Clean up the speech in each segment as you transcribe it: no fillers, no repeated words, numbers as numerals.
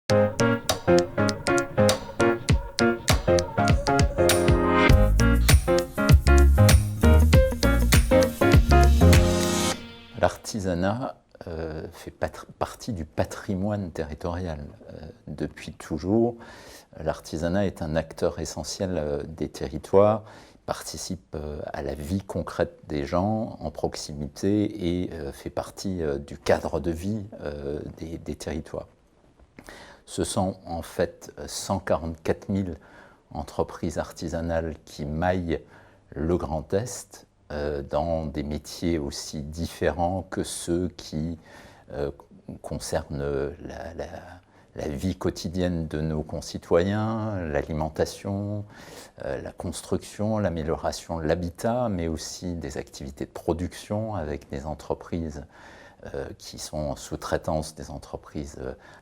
L'artisanat fait partie du patrimoine territorial. Depuis toujours, l'artisanat est un acteur essentiel des territoires, participe à la vie concrète des gens en proximité et fait partie du cadre de vie des territoires. Ce sont en fait 144 000 entreprises artisanales qui maillent le Grand Est, dans des métiers aussi différents que ceux qui concernent la vie quotidienne de nos concitoyens, l'alimentation, la construction, l'amélioration de l'habitat, mais aussi des activités de production avec des entreprises qui sont en sous-traitance, des entreprises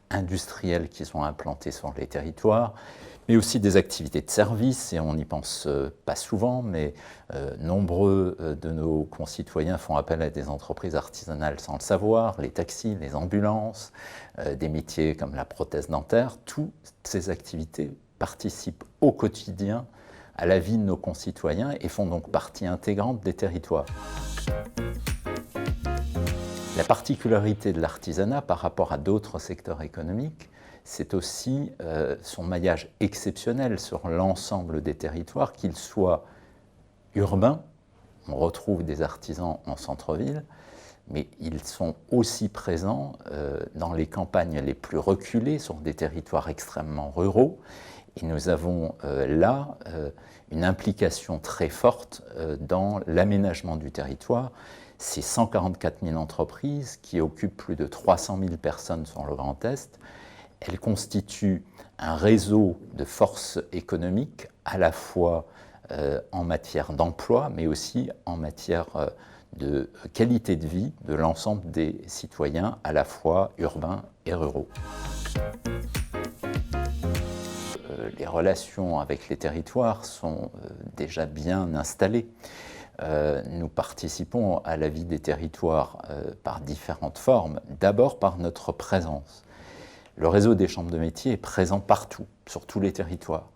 industrielles qui sont implantées sur les territoires, mais aussi des activités de service, et on n'y pense pas souvent, mais nombreux de nos concitoyens font appel à des entreprises artisanales sans le savoir, les taxis, les ambulances, des métiers comme la prothèse dentaire. Toutes ces activités participent au quotidien à la vie de nos concitoyens et font donc partie intégrante des territoires. La particularité de l'artisanat par rapport à d'autres secteurs économiques, c'est aussi son maillage exceptionnel sur l'ensemble des territoires, qu'ils soient urbains, on retrouve des artisans en centre-ville, mais ils sont aussi présents dans les campagnes les plus reculées, sur des territoires extrêmement ruraux, et nous avons là une implication très forte dans l'aménagement du territoire. Ces 144 000 entreprises qui occupent plus de 300 000 personnes sur le Grand Est, elles constituent un réseau de forces économiques à la fois en matière d'emploi, mais aussi en matière de qualité de vie de l'ensemble des citoyens, à la fois urbains et ruraux. Les relations avec les territoires sont déjà bien installées. Nous participons à la vie des territoires par différentes formes, d'abord par notre présence. Le réseau des chambres de métiers est présent partout, sur tous les territoires.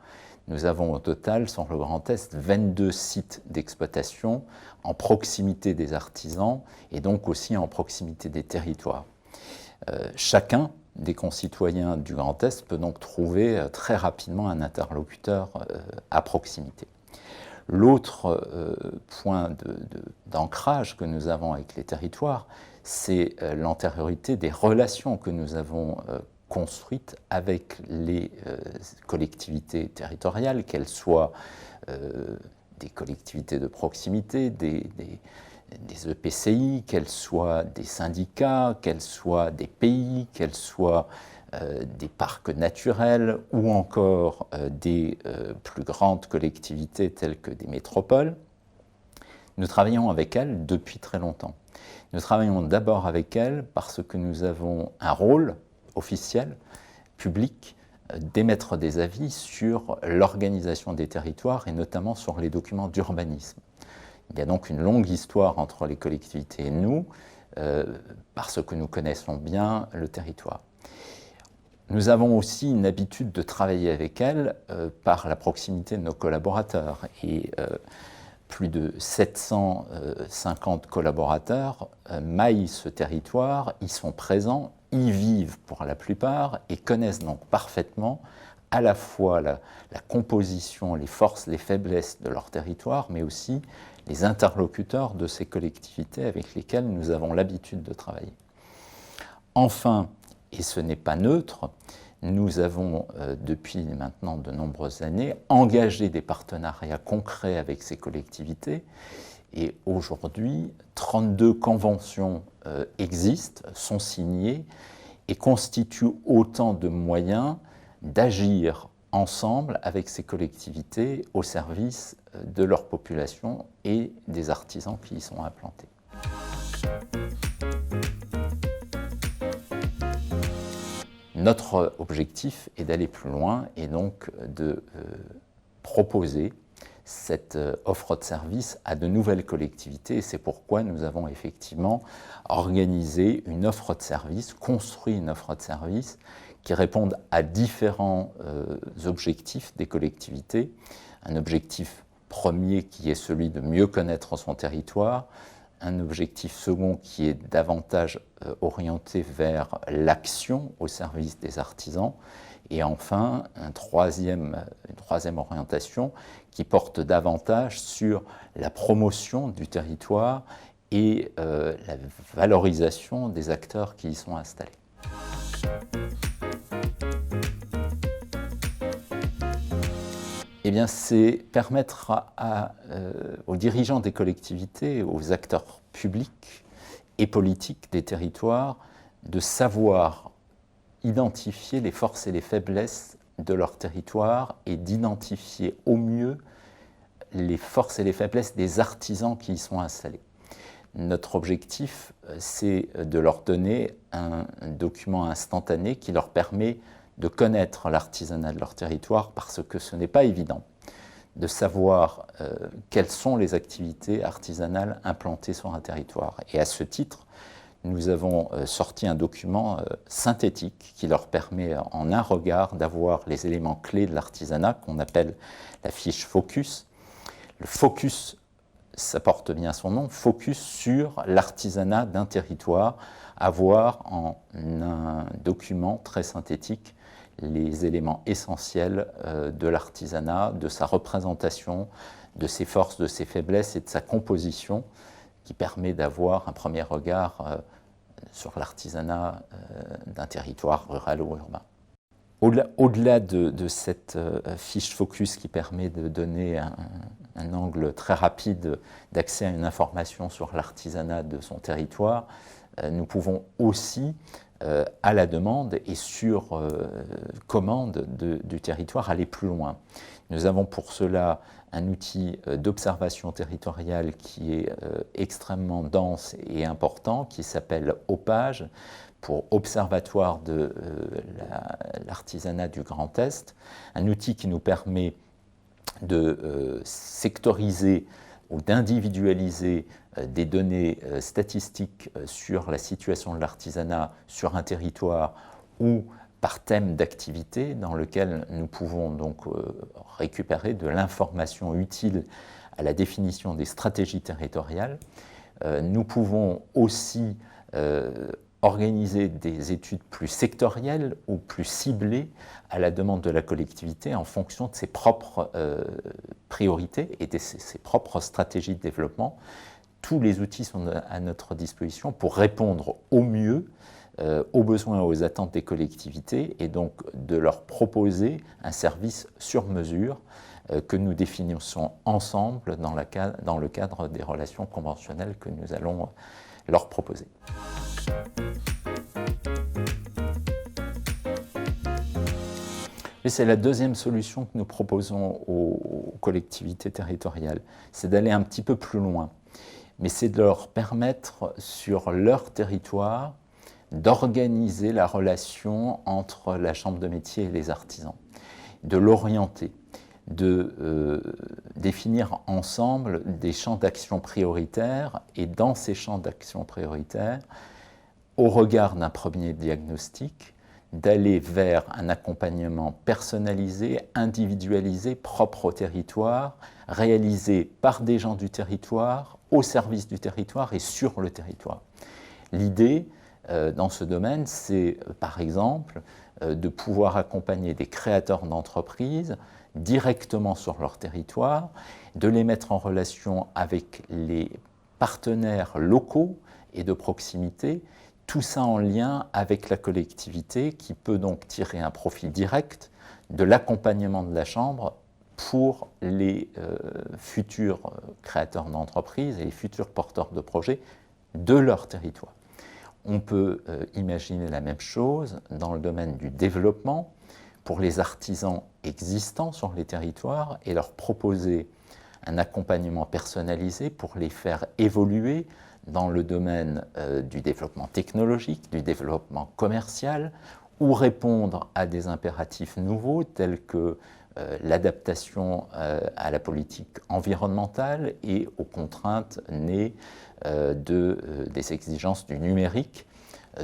Nous avons au total, sur le Grand Est, 22 sites d'exploitation en proximité des artisans et donc aussi en proximité des territoires. Chacun des concitoyens du Grand Est peut donc trouver très rapidement un interlocuteur à proximité. L'autre point d'ancrage que nous avons avec les territoires, c'est l'antériorité des relations que nous avons construites avec les collectivités territoriales, qu'elles soient des collectivités de proximité, des EPCI, qu'elles soient des syndicats, qu'elles soient des pays, qu'elles soient des parcs naturels ou encore des plus grandes collectivités telles que des métropoles. Nous travaillons avec elles depuis très longtemps. Nous travaillons d'abord avec elles parce que nous avons un rôle officiel, public, d'émettre des avis sur l'organisation des territoires et notamment sur les documents d'urbanisme. Il y a donc une longue histoire entre les collectivités et nous parce que nous connaissons bien le territoire. Nous avons aussi une habitude de travailler avec elles par la proximité de nos collaborateurs. Et plus de 750 collaborateurs maillent ce territoire, y sont présents, y vivent pour la plupart et connaissent donc parfaitement à la fois la composition, les forces, les faiblesses de leur territoire, mais aussi les interlocuteurs de ces collectivités avec lesquelles nous avons l'habitude de travailler. Enfin, et ce n'est pas neutre, nous avons depuis maintenant de nombreuses années engagé des partenariats concrets avec ces collectivités et aujourd'hui 32 conventions existent, sont signées et constituent autant de moyens d'agir ensemble avec ces collectivités au service de leur population et des artisans qui y sont implantés. Notre objectif est d'aller plus loin et donc de proposer cette offre de service à de nouvelles collectivités. Et c'est pourquoi nous avons effectivement organisé une offre de service, construit une offre de service qui répondent à différents objectifs des collectivités. Un objectif premier qui est celui de mieux connaître son territoire, un objectif second qui est davantage orienté vers l'action au service des artisans, et enfin une troisième orientation qui porte davantage sur la promotion du territoire et la valorisation des acteurs qui y sont installés. Eh bien, c'est permettre aux dirigeants des collectivités, aux acteurs publics et politiques des territoires de savoir identifier les forces et les faiblesses de leur territoire et d'identifier au mieux les forces et les faiblesses des artisans qui y sont installés. Notre objectif, c'est de leur donner un document instantané qui leur permet de connaître l'artisanat de leur territoire, parce que ce n'est pas évident de savoir quelles sont les activités artisanales implantées sur un territoire. Et à ce titre, nous avons sorti un document synthétique qui leur permet en un regard d'avoir les éléments clés de l'artisanat qu'on appelle la fiche Focus. Le Focus, ça porte bien son nom, focus sur l'artisanat d'un territoire, avoir en un document très synthétique les éléments essentiels de l'artisanat, de sa représentation, de ses forces, de ses faiblesses et de sa composition, qui permet d'avoir un premier regard sur l'artisanat d'un territoire rural ou urbain. Au-delà de cette fiche focus qui permet de donner un angle très rapide d'accès à une information sur l'artisanat de son territoire, nous pouvons aussi, à la demande et sur commande du territoire, aller plus loin. Nous avons pour cela un outil d'observation territoriale qui est extrêmement dense et important, qui s'appelle OPAGE, pour Observatoire de l'artisanat du Grand Est, un outil qui nous permet de sectoriser ou d'individualiser des données statistiques sur la situation de l'artisanat sur un territoire ou par thème d'activité, dans lequel nous pouvons donc récupérer de l'information utile à la définition des stratégies territoriales. Nous pouvons aussi organiser des études plus sectorielles ou plus ciblées à la demande de la collectivité en fonction de ses propres priorités et de ses propres stratégies de développement. Tous les outils sont à notre disposition pour répondre au mieux aux besoins et aux attentes des collectivités et donc de leur proposer un service sur mesure que nous définissons ensemble dans le cadre des relations conventionnelles que nous allons leur proposer. Et c'est la deuxième solution que nous proposons aux collectivités territoriales, c'est d'aller un petit peu plus loin, mais c'est de leur permettre sur leur territoire d'organiser la relation entre la chambre de métier et les artisans, de l'orienter, de définir ensemble des champs d'action prioritaires et dans ces champs d'action prioritaires, au regard d'un premier diagnostic, d'aller vers un accompagnement personnalisé, individualisé, propre au territoire, réalisé par des gens du territoire, au service du territoire et sur le territoire. L'idée dans ce domaine, c'est par exemple de pouvoir accompagner des créateurs d'entreprises directement sur leur territoire, de les mettre en relation avec les partenaires locaux et de proximité, tout ça en lien avec la collectivité qui peut donc tirer un profit direct de l'accompagnement de la Chambre pour les futurs créateurs d'entreprises et les futurs porteurs de projets de leur territoire. On peut imaginer la même chose dans le domaine du développement pour les artisans existants sur les territoires et leur proposer un accompagnement personnalisé pour les faire évoluer dans le domaine du développement technologique, du développement commercial, ou répondre à des impératifs nouveaux tels que l'adaptation à la politique environnementale et aux contraintes nées des exigences du numérique.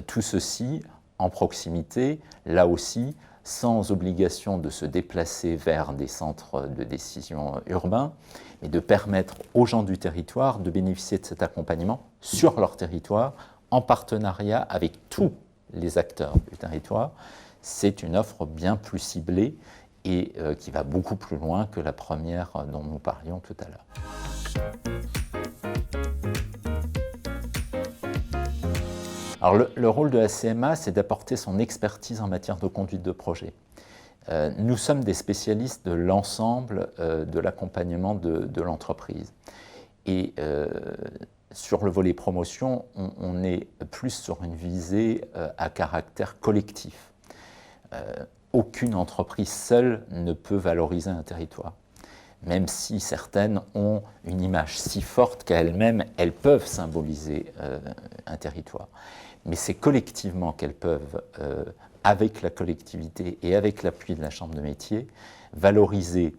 Tout ceci en proximité, là aussi, sans obligation de se déplacer vers des centres de décision urbains, mais de permettre aux gens du territoire de bénéficier de cet accompagnement sur leur territoire, en partenariat avec tous les acteurs du territoire. C'est une offre bien plus ciblée et qui va beaucoup plus loin que la première dont nous parlions tout à l'heure. Alors le rôle de la CMA, c'est d'apporter son expertise en matière de conduite de projet. Nous sommes des spécialistes de l'ensemble de l'accompagnement de l'entreprise. Et sur le volet promotion, on est plus sur une visée à caractère collectif. Aucune entreprise seule ne peut valoriser un territoire, même si certaines ont une image si forte qu'elles-mêmes, elles peuvent symboliser un territoire. Mais c'est collectivement qu'elles peuvent, avec la collectivité et avec l'appui de la Chambre de métier, valoriser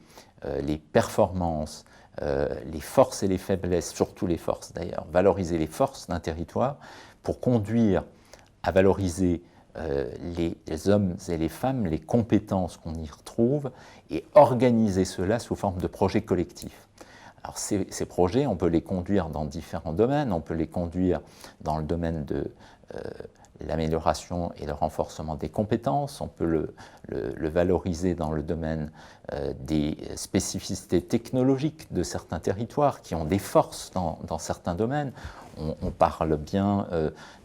les performances, les forces et les faiblesses, surtout les forces d'ailleurs, valoriser les forces d'un territoire pour conduire à valoriser les hommes et les femmes, les compétences qu'on y retrouve, et organiser cela sous forme de projets collectifs. Alors ces projets, on peut les conduire dans différents domaines. On peut les conduire dans le domaine de l'amélioration et le renforcement des compétences. On peut le valoriser dans le domaine des spécificités technologiques de certains territoires qui ont des forces dans certains domaines. On parle bien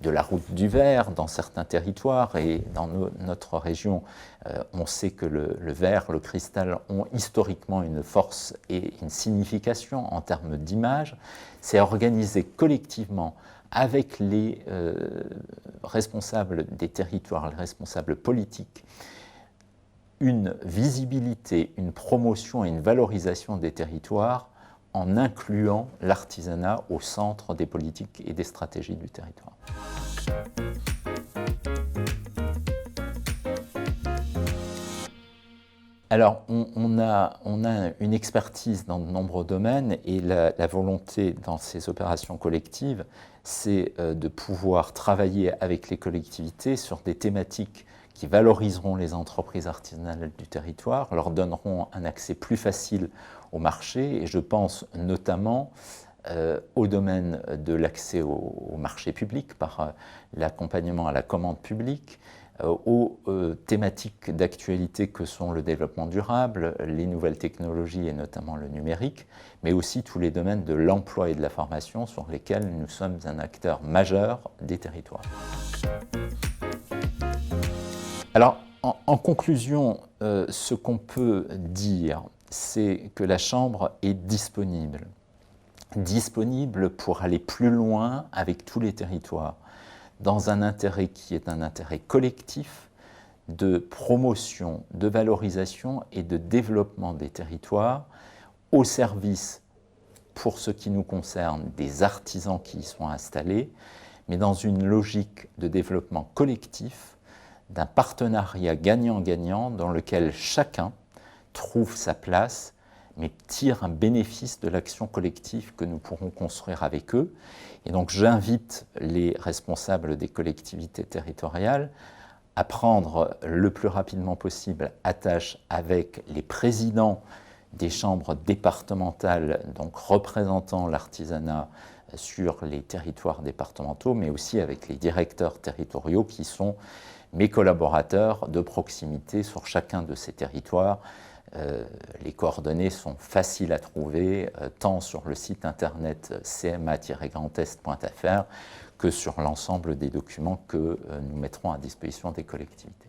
de la route du verre dans certains territoires, et dans notre région, on sait que le verre, le cristal ont historiquement une force et une signification en termes d'image. C'est organiser collectivement avec les responsables des territoires, les responsables politiques, une visibilité, une promotion et une valorisation des territoires en incluant l'artisanat au centre des politiques et des stratégies du territoire. Alors, on a une expertise dans de nombreux domaines, et la volonté dans ces opérations collectives, c'est de pouvoir travailler avec les collectivités sur des thématiques qui valoriseront les entreprises artisanales du territoire, leur donneront un accès plus facile au marché, et je pense notamment au domaine de l'accès au marché public par l'accompagnement à la commande publique, aux thématiques d'actualité que sont le développement durable, les nouvelles technologies et notamment le numérique, mais aussi tous les domaines de l'emploi et de la formation sur lesquels nous sommes un acteur majeur des territoires. Alors, en conclusion, ce qu'on peut dire, c'est que la Chambre est disponible pour aller plus loin avec tous les territoires, dans un intérêt qui est un intérêt collectif de promotion, de valorisation et de développement des territoires, au service, pour ce qui nous concerne, des artisans qui y sont installés, mais dans une logique de développement collectif, d'un partenariat gagnant-gagnant dans lequel chacun trouve sa place, mais tire un bénéfice de l'action collective que nous pourrons construire avec eux. Et donc j'invite les responsables des collectivités territoriales à prendre le plus rapidement possible attache avec les présidents des chambres départementales, donc représentant l'artisanat sur les territoires départementaux, mais aussi avec les directeurs territoriaux qui sont mes collaborateurs de proximité sur chacun de ces territoires. Les coordonnées sont faciles à trouver, tant sur le site internet cma-grandest.fr que sur l'ensemble des documents que nous mettrons à disposition des collectivités.